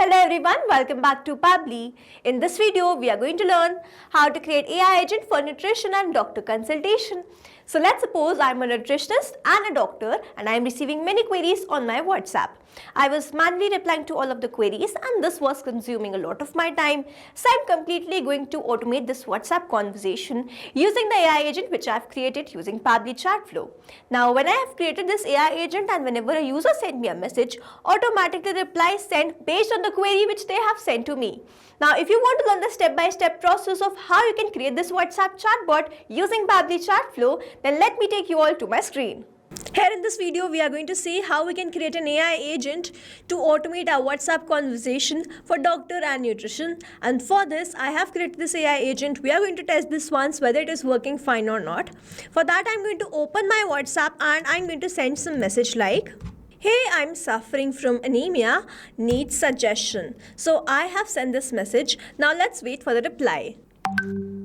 Hello everyone, welcome back to Pabbly. In this video, we are going to learn how to create AI agent for nutrition and doctor consultation. So let's suppose I'm a nutritionist and a doctor and I'm receiving many queries on my WhatsApp. I was manually replying to all of the queries and this was consuming a lot of my time. So I'm completely going to automate this WhatsApp conversation using the AI agent which I've created using Pabbly Chatflow. Now when I have created this AI agent and whenever a user sends me a message, automatically reply sent based on the query which they have sent to me. Now if you want to learn the step-by-step process of how you can create this WhatsApp chatbot using Pabbly Chatflow, then let me take you all to my screen. Here in this video, we are going to see how we can create an AI agent to automate our WhatsApp conversation for doctor and nutrition. And for this, I have created this AI agent. We are going to test this once whether it is working fine or not. For that, I'm going to open my WhatsApp and I'm going to send some message like, "Hey, I'm suffering from anemia, need suggestion." So I have sent this message. Now let's wait for the reply.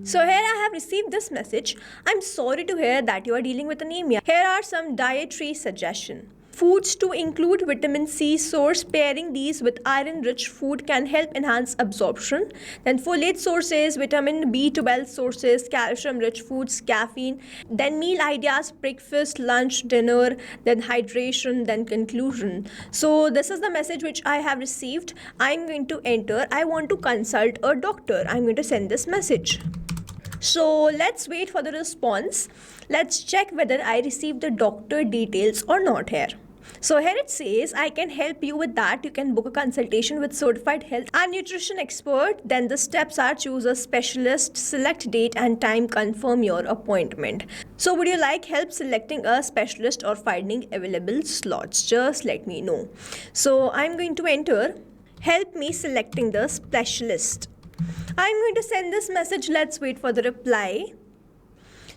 So here I have received this message. I'm sorry to hear that you are dealing with anemia. Here are some dietary suggestions. Foods to include vitamin C source. Pairing these with iron-rich food can help enhance absorption. Then folate sources, vitamin B12 sources, calcium-rich foods, caffeine. Then meal ideas, breakfast, lunch, dinner, then hydration, then conclusion. So this is the message which I have received. I'm going to enter, I want to consult a doctor. I'm going to send this message. So let's wait for the response. Let's check whether I received the doctor details or not here. So here it says, I can help you with that. You can book a consultation with certified health and nutrition expert. Then the steps are choose a specialist, select date and time, confirm your appointment. So would you like help selecting a specialist or finding available slots? Just let me know. So I'm going to enter, help me selecting the specialist. I'm going to send this message. Let's wait for the reply.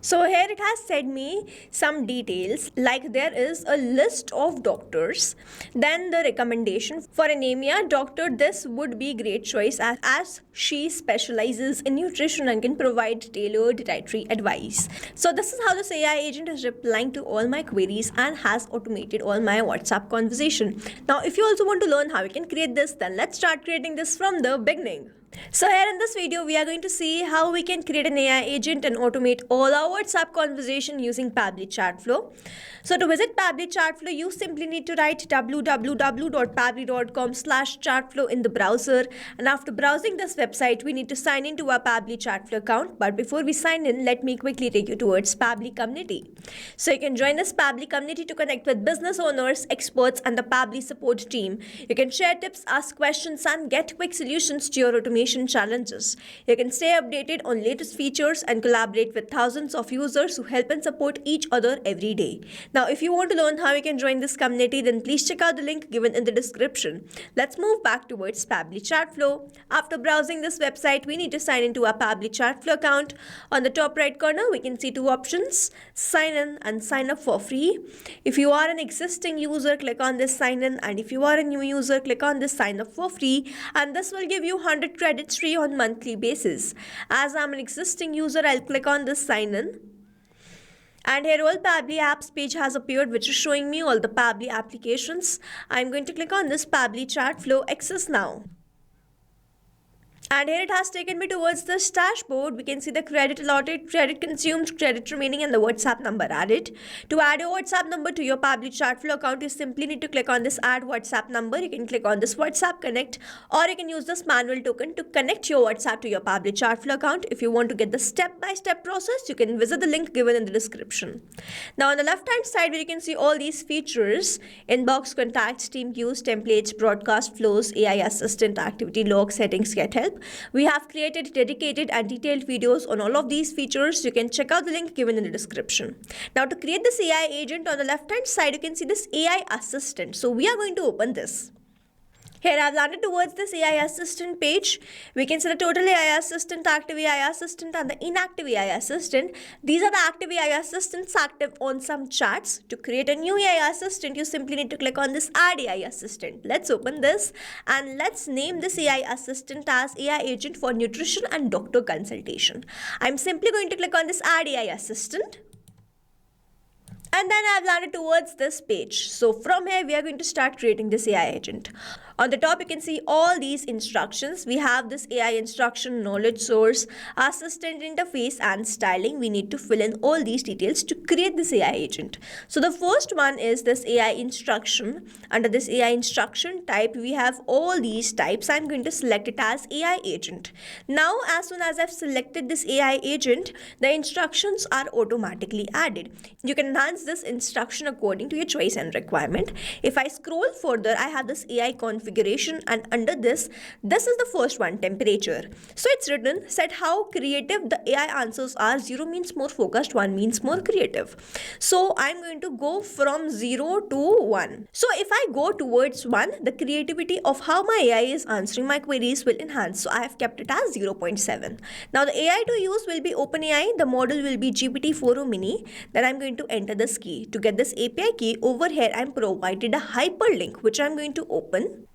So here it has sent me some details like there is a list of doctors. Then the recommendation for anemia doctor, this would be great choice as she specializes in nutrition and can provide tailored dietary advice. So this is how this AI agent is replying to all my queries and has automated all my WhatsApp conversation. Now if you also want to learn how you can create this, then let's start creating this from the beginning. So here in this video, we are going to see how we can create an AI agent and automate all our WhatsApp conversation using Pabbly Chatflow. So to visit Pabbly Chatflow, you simply need to write www.pabbly.com/chatflow in the browser. And after browsing this website, we need to sign into our Pabbly Chatflow account. But before we sign in, let me quickly take you towards Pabbly community. So you can join this Pabbly community to connect with business owners, experts, and the Pabbly support team. You can share tips, ask questions, and get quick solutions to your automation challenges. You can stay updated on latest features and collaborate with thousands of users who help and support each other every day. Now, if you want to learn how you can join this community, then please check out the link given in the description. Let's move back towards Pabbly Chatflow. After browsing this website, we need to sign into our Pabbly Chatflow account. On the top right corner, we can see two options, sign in and sign up for free. If you are an existing user, click on this sign in, and if you are a new user, click on this sign up for free, and this will give you 100 credits free on monthly basis. As I'm an existing user, I'll click on this sign in. And here all Pabbly apps page has appeared, which is showing me all the Pabbly applications. I'm going to click on this Pabbly Chatflow Access Now. And here it has taken me towards this dashboard. We can see the credit allotted, credit consumed, credit remaining, and the WhatsApp number added. To add your WhatsApp number to your Pabbly Chatflow account, you simply need to click on this add WhatsApp number. You can click on this WhatsApp connect, or you can use this manual token to connect your WhatsApp to your Pabbly Chatflow account. If you want to get the step-by-step process, you can visit the link given in the description. Now on the left-hand side where you can see all these features, inbox, contacts, team queues, templates, broadcast flows, AI assistant, activity log, settings, get help. We have created dedicated and detailed videos on all of these features. You can check out the link given in the description. Now to create this AI agent, on the left hand side, you can see this AI assistant. So we are going to open this. Here I've landed towards this AI assistant page. We can see the total AI assistant, active AI assistant, and the inactive AI assistant. These are the active AI assistants active on some chats. To create a new AI assistant, you simply need to click on this add AI assistant. Let's open this and let's name this AI assistant as AI agent for nutrition and doctor consultation. I'm simply going to click on this add AI assistant. And then I've landed towards this page. So from here, we are going to start creating this AI agent. On the top, you can see all these instructions. We have this AI instruction, knowledge source, assistant interface, and styling. We need to fill in all these details to create this AI agent. So the first one is this AI instruction. Under this AI instruction type, we have all these types. I'm going to select it as AI agent. Now, as soon as I've selected this AI agent, the instructions are automatically added. You can enhance this instruction according to your choice and requirement. If I scroll further, I have this AI configuration, and under this is the first one, temperature. So it's written, set how creative the AI answers are. 0 means more focused, 1 means more creative. So I'm going to go from 0 to 1. So if I go towards 1, the creativity of how my AI is answering my queries will enhance. So I have kept it as 0.7. Now the AI to use will be OpenAI. The model will be GPT-4o mini. Then I'm going to enter this key. To get this API key, over here I'm provided a hyperlink which I'm going to open.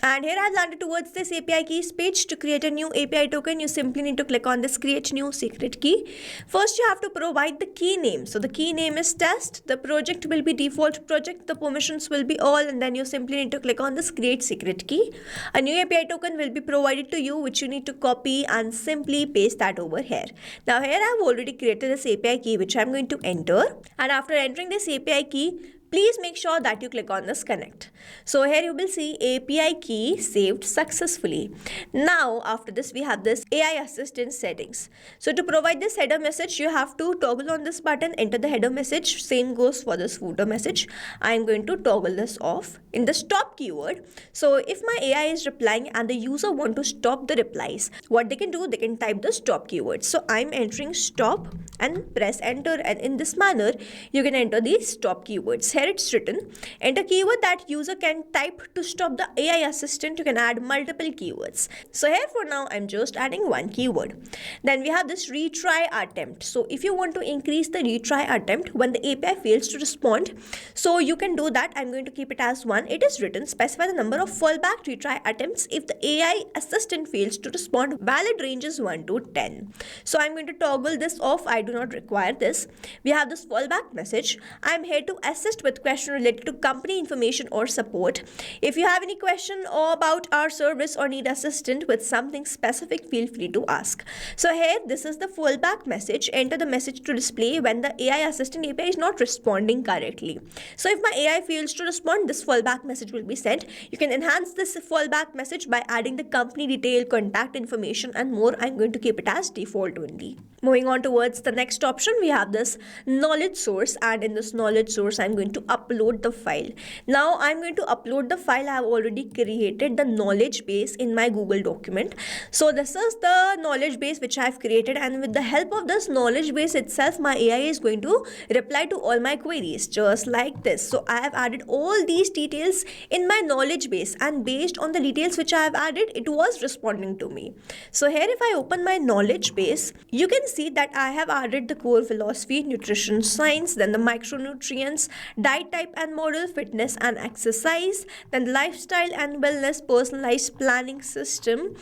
And here I've landed towards this API keys page. To create a new API token, you simply need to click on this create new secret key. First, you have to provide the key name. So the key name is test. The project will be default project. The permissions will be all. And then you simply need to click on this create secret key. A new API token will be provided to you, which you need to copy and simply paste that over here. Now here I've already created this API key, which I'm going to enter. And after entering this API key, please make sure that you click on this connect. So here you will see API key saved successfully. Now after this we have this AI assistant settings. So to provide this header message, you have to toggle on this button, enter the header message. Same goes for this footer message. I am going to toggle this off in the stop keyword. So if my AI is replying and the user want to stop the replies, what they can do, they can type the stop keyword. So I'm entering stop and press enter, and in this manner you can enter the stop keywords. Here it's written, enter keyword that user can type to stop the AI assistant. You can add multiple keywords. So here for now I'm just adding one keyword. Then we have this retry attempt. So if you want to increase the retry attempt when the API fails to respond, so you can do that. I'm going to keep it as 1. It is written, specify the number of fallback retry attempts if the AI assistant fails to respond. Valid range is 1 to 10. So I'm going to toggle this off. I do not require this. We have this fallback message. I'm here to assist with question related to company information or support. If you have any question or about our service or need assistance with something specific, feel free to ask. So here this is the fallback message. Enter the message to display when the AI assistant API is not responding correctly. So if my AI fails to respond, this fallback message will be sent. You can enhance this fallback message by adding the company detail, contact information and more. I'm going to keep it as default only. Moving on towards the next option, we have this knowledge source, and in this knowledge source I'm going to upload the file. Now I'm going to upload the file. I have already created the knowledge base in my Google document. So this is the knowledge base which I have created, and with the help of this knowledge base itself, my AI is going to reply to all my queries just like this. So I have added all these details in my knowledge base, and based on the details which I have added, it was responding to me. So here if I open my knowledge base, you can see that I have added the core philosophy, nutrition science, then the micronutrients, diet type and model, fitness and exercise, then lifestyle and wellness, personalized planning system,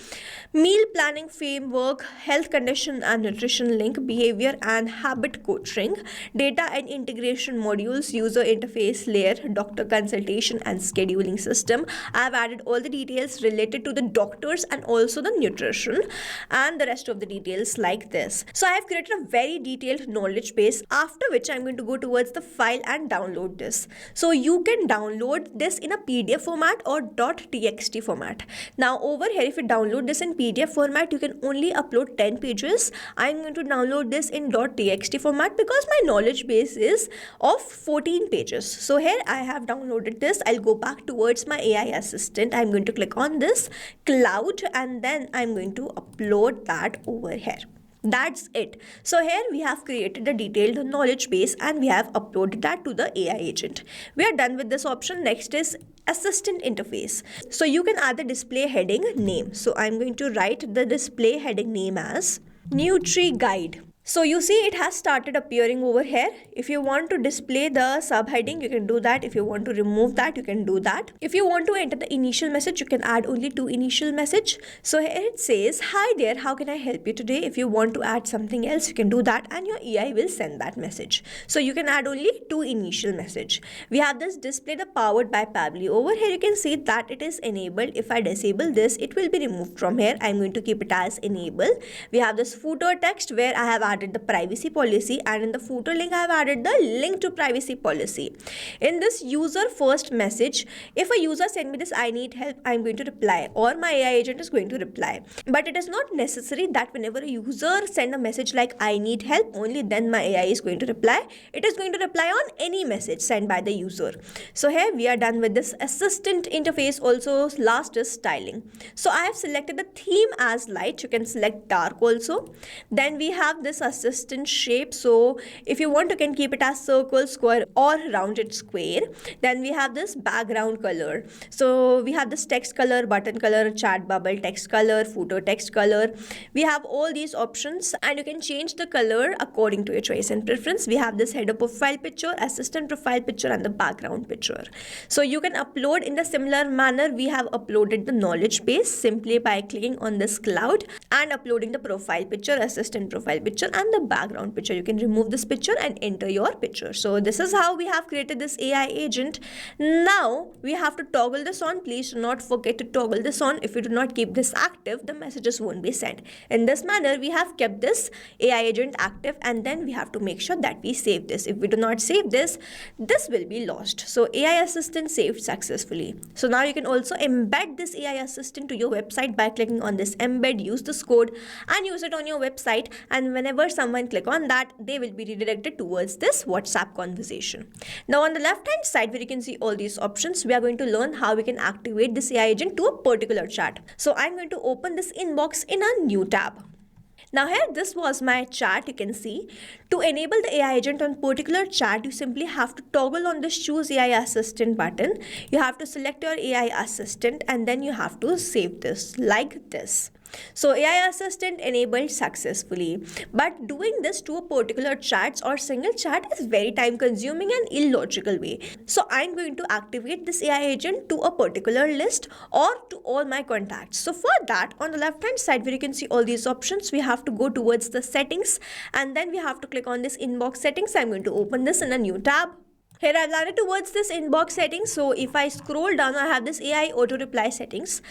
meal planning framework, health condition and nutrition link, behavior and habit coaching, data and integration modules, user interface layer, doctor consultation and scheduling system. I have added all the details related to the doctors and also the nutrition and the rest of the details like this. So I have created a very detailed knowledge base, after which I'm going to go towards the file and download this. So you can download this in a PDF format or .txt format. Now over here, if you download this in PDF format, you can only upload 10 pages. I'm going to download this in .txt format because my knowledge base is of 14 pages. So here I have downloaded this. I'll go back towards my AI assistant. I'm going to click on this cloud and then I'm going to upload that over here. That's it. So here we have created a detailed knowledge base and we have uploaded that to the AI agent. We are done with this option. Next is assistant interface. So you can add the display heading name. So I'm going to write the display heading name as Nutri Guide. So you see it has started appearing over here. If you want to display the subheading, you can do that. If you want to remove that, you can do that. If you want to enter the initial message, you can add only 2 initial message. So here it says, hi there, how can I help you today? If you want to add something else, you can do that and your AI will send that message. So you can add only 2 initial message. We have this display the powered by Pabbly. Over here you can see that it is enabled. If I disable this, it will be removed from here. I'm going to keep it as enable. We have this footer text where I have added the privacy policy, and in the footer link I have added the link to privacy policy. In this user first message, if a user send me this I need help, I'm going to reply, or my AI agent is going to reply. But it is not necessary that whenever a user send a message like I need help, only then my AI is going to reply. It is going to reply on any message sent by the user. So here we are done with this assistant interface. Also last is styling. So I have selected the theme as light. You can select dark also. Then we have this assistant shape. So if you want, you can keep it as circle, square or rounded square. Then we have this background color. So we have this text color, button color, chat bubble text color, footer text color. We have all these options and you can change the color according to your choice and preference. We have this header profile picture, assistant profile picture and the background picture. So you can upload in the similar manner. We have uploaded the knowledge base simply by clicking on this cloud and uploading the profile picture, assistant profile picture and the background picture. You can remove this picture and enter your picture. So this is how we have created this AI agent. Now we have to toggle this on. Please do not forget to toggle this on. If you do not keep this active, the messages won't be sent. In this manner, we have kept this AI agent active, and then we have to make sure that we save this. If we do not save this, this will be lost. So AI assistant saved successfully. So now you can also embed this AI assistant to your website by clicking on this embed, use this code and use it on your website, and whenever someone click on that, they will be redirected towards this WhatsApp conversation. Now on the left hand side where you can see all these options, we are going to learn how we can activate this AI agent to a particular chat. So I'm going to open this inbox in a new tab. Now here, this was my chat. You can see to enable the AI agent on particular chat, you simply have to toggle on this choose AI assistant button. You have to select your AI assistant and then you have to save this like this. So AI assistant enabled successfully, but doing this to a particular chats or single chat is very time consuming and illogical way. So I'm going to activate this AI agent to a particular list or to all my contacts. So for that, on the left hand side where you can see all these options, we have to go towards the settings and then we have to click on this inbox settings. I'm going to open this in a new tab. Here I've landed towards this inbox settings. So if I scroll down, I have this AI auto reply settings.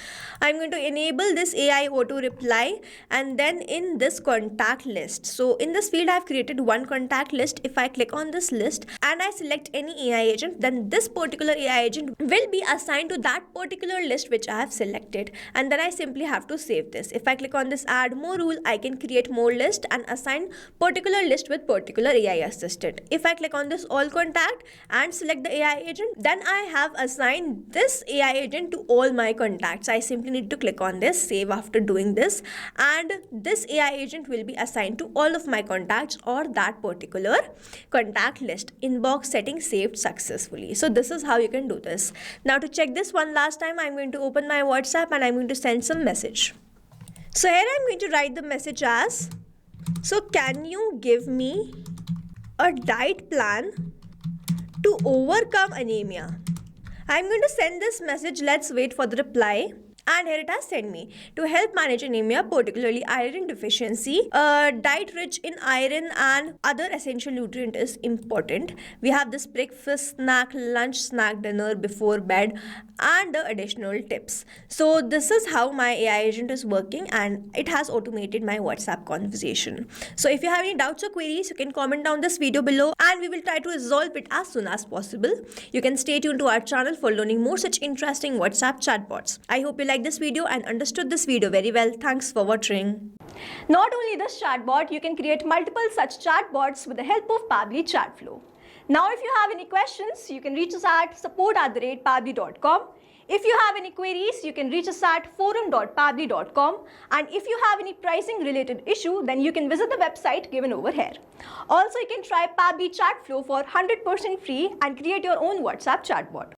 I'm going to enable this AI auto reply and then in this contact list. So in this field, I've created one contact list. If I click on this list and I select any AI agent, then this particular AI agent will be assigned to that particular list which I have selected. And then I simply have to save this. If I click on this add more rule, I can create more list and assign particular list with particular AI assistant. If I click on this all contact and select the AI agent, then I have assigned this AI agent to all my contacts. I simply need to click on this, save after doing this, and this AI agent will be assigned to all of my contacts or that particular contact list. Inbox setting saved successfully. So this is how you can do this. Now to check this one last time, I'm going to open my WhatsApp and I'm going to send some message. So here I'm going to write the message as, so can you give me a diet plan to overcome anemia? I'm going to send this message. Let's wait for the reply. And here it has sent me to help manage anemia, particularly iron deficiency. Diet rich in iron and other essential nutrient is important. We have this breakfast, snack, lunch, snack, dinner, before bed, and the additional tips. So this is how my AI agent is working, and it has automated my WhatsApp conversation. So if you have any doubts or queries, you can comment down this video below, and we will try to resolve it as soon as possible. You can stay tuned to our channel for learning more such interesting WhatsApp chatbots. I hope you like this video and understood this video very well. Thanks for watching. Not only this chatbot, you can create multiple such chatbots with the help of Pabbly Chatflow. Now if you have any questions, you can reach us at support@pabbly.com. If you have any queries, you can reach us at forum.pabbly.com. And if you have any pricing related issue, then you can visit the website given over here. Also, you can try Pabbly Chatflow for 100% free and create your own WhatsApp chatbot.